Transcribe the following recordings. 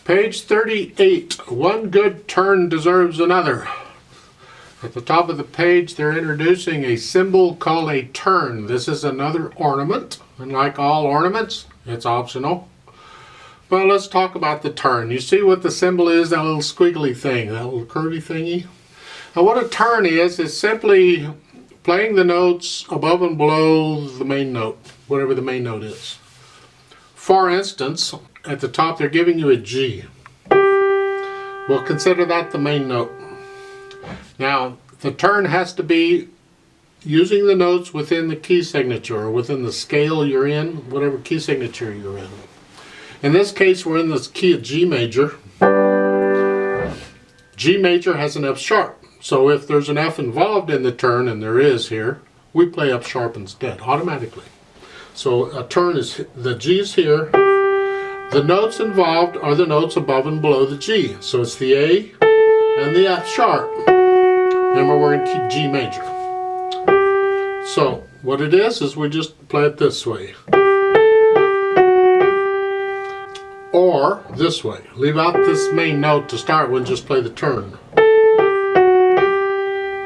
Page 38, one good turn deserves another. At the top of the page, they're introducing a symbol called a turn. This is another ornament, and like all ornaments, it's optional. But let's talk about the turn. You see what the symbol is, that little squiggly thing, that little curvy thingy? Now what a turn is simply playing the notes above and below the main note, whatever the main note is. For instance, at the top they're giving you a G. We'll consider that the main note. Now, the turn has to be using the notes within the key signature, or within the scale you're in, whatever key signature you're in. In this case, we're in the key of G major. G major has an F sharp. So if there's an F involved in the turn, and there is here, we play F sharp instead, automatically. So a turn is, the G's here. The notes involved are the notes above and below the G. So it's the A and the F sharp. Remember, we're in G major. So what it is we just play it this way. Or this way. Leave out this main note to start with and just play the turn.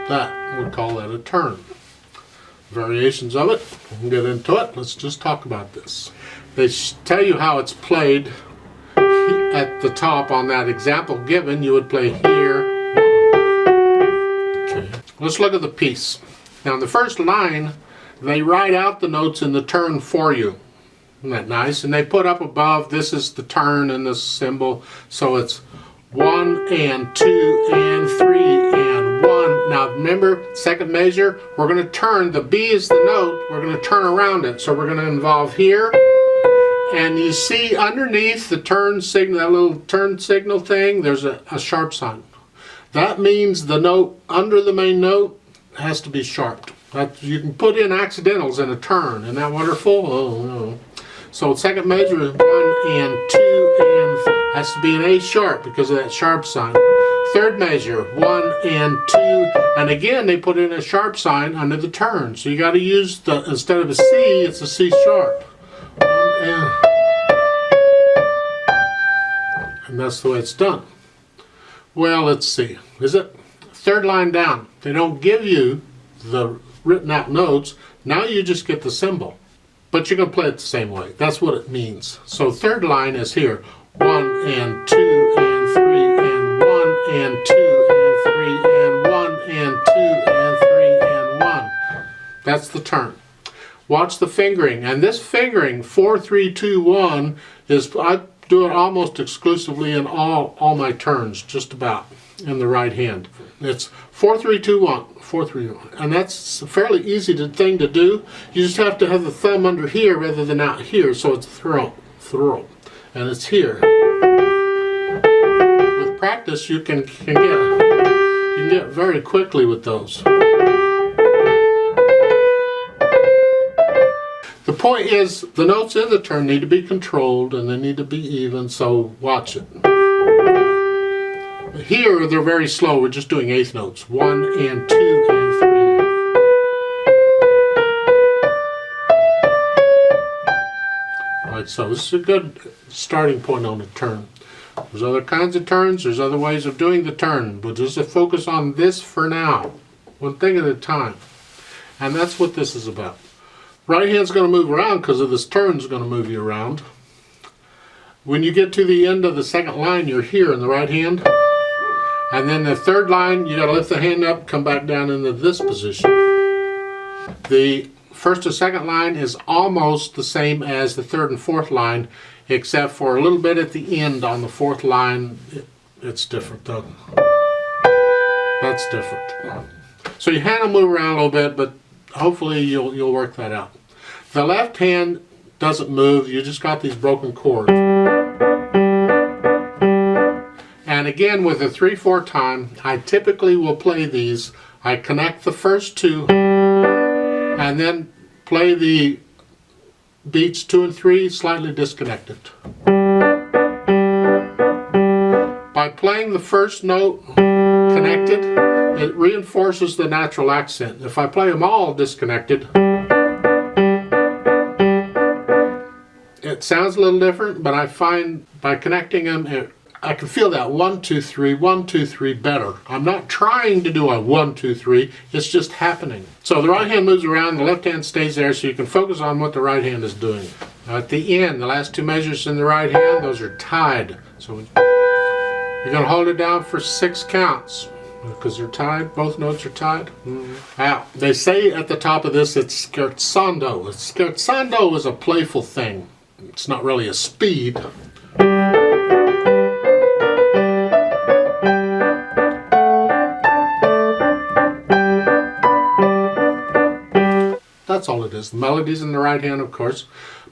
That, we call that a turn. Variations of it, we'll get into it. Let's just talk about this. They tell you how it's played at the top on that example given. You would play here. Okay. Let's look at the piece. Now in the first line, they write out the notes in the turn for you. Isn't that nice? And they put up above, this is the turn and the symbol. So it's 1 and 2 and 3 and 1. Now remember, second measure, we're going to turn, the B is the note, we're going to turn around it. So we're going to involve here. And you see underneath the turn signal, that little turn signal thing, there's a sharp sign. That means the note under the main note has to be sharped. You can put in accidentals in a turn. Isn't that wonderful? Oh, no. So second measure is 1 and 2 and has to be an A sharp because of that sharp sign. Third measure, 1 and 2, and again they put in a sharp sign under the turn. So you got to use the, instead of a C, it's a C sharp. And that's the way it's done. Well, let's see. Is it? Third line down. They don't give you the written out notes. Now you just get the symbol. But you're going to play it the same way. That's what it means. So third line is here. 1 and 2 and 3 and 1 and 2 and 3 and 1 and 2 and 3 and 1. That's the turn. Watch the fingering. And this fingering, 4, 3, 2, 1, is, I do it almost exclusively in all my turns, just about, in the right hand. It's 4, 3, 2, 1. 4, 3, 1. And that's a fairly easy thing to do. You just have to have the thumb under here rather than out here, so it's throw. And it's here. With practice, you can get very quickly with those. The point is, the notes in the turn need to be controlled and they need to be even, so watch it. Here, they're very slow. We're just doing eighth notes. 1 and 2 and 3. Alright, so this is a good starting point on a turn. There's other kinds of turns. There's other ways of doing the turn. But just to focus on this for now. One thing at a time. And that's what this is about. Right hand's going to move around because of this turn's going to move you around. When you get to the end of the second line, you're here in the right hand. And then the third line, you got to lift the hand up, come back down into this position. The first and second line is almost the same as the third and fourth line, except for a little bit at the end on the fourth line. It's different though. That's different. So your hand will move around a little bit, but hopefully you'll work that out. The left hand doesn't move, you just got these broken chords. And again, with a 3/4 time, I typically will play these. I connect the first two and then play the beats 2 and 3 slightly disconnected. By playing the first note connected, it reinforces the natural accent. If I play them all disconnected, it sounds a little different, but I find by connecting them, I can feel that 1, 2, 3, 1, 2, 3 better. I'm not trying to do a 1, 2, 3. It's just happening. So the right hand moves around, the left hand stays there, so you can focus on what the right hand is doing. Now at the end, the last two measures in the right hand, those are tied. So you're going to hold it down for 6 counts because they're tied. Both notes are tied. Now, they say at the top of this it's scherzando. Scherzando is a playful thing. It's not really a speed. That's all it is. The melody's in the right hand, of course.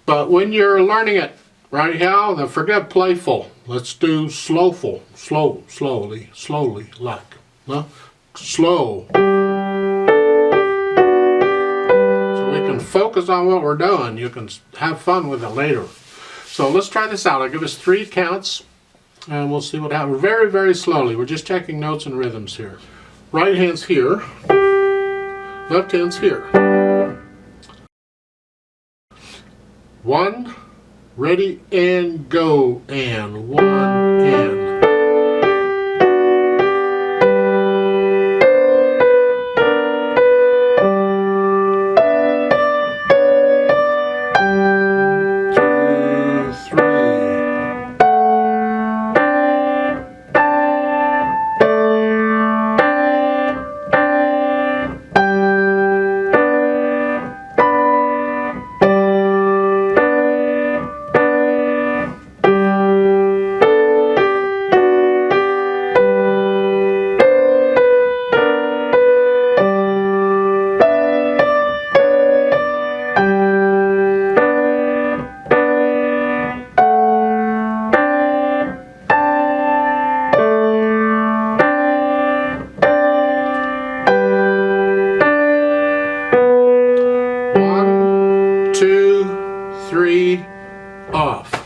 But when you're learning it right now, then forget playful. Let's do slowful. Slowly, like. Huh? Slow. So we can focus on what we're doing. You can have fun with it later. So let's try this out. I'll give us 3 counts, and we'll see what happens. Very, very slowly. We're just checking notes and rhythms here. Right hand's here. Left hand's here. 1, ready, and go, and 1, and. One, 2, 3, off.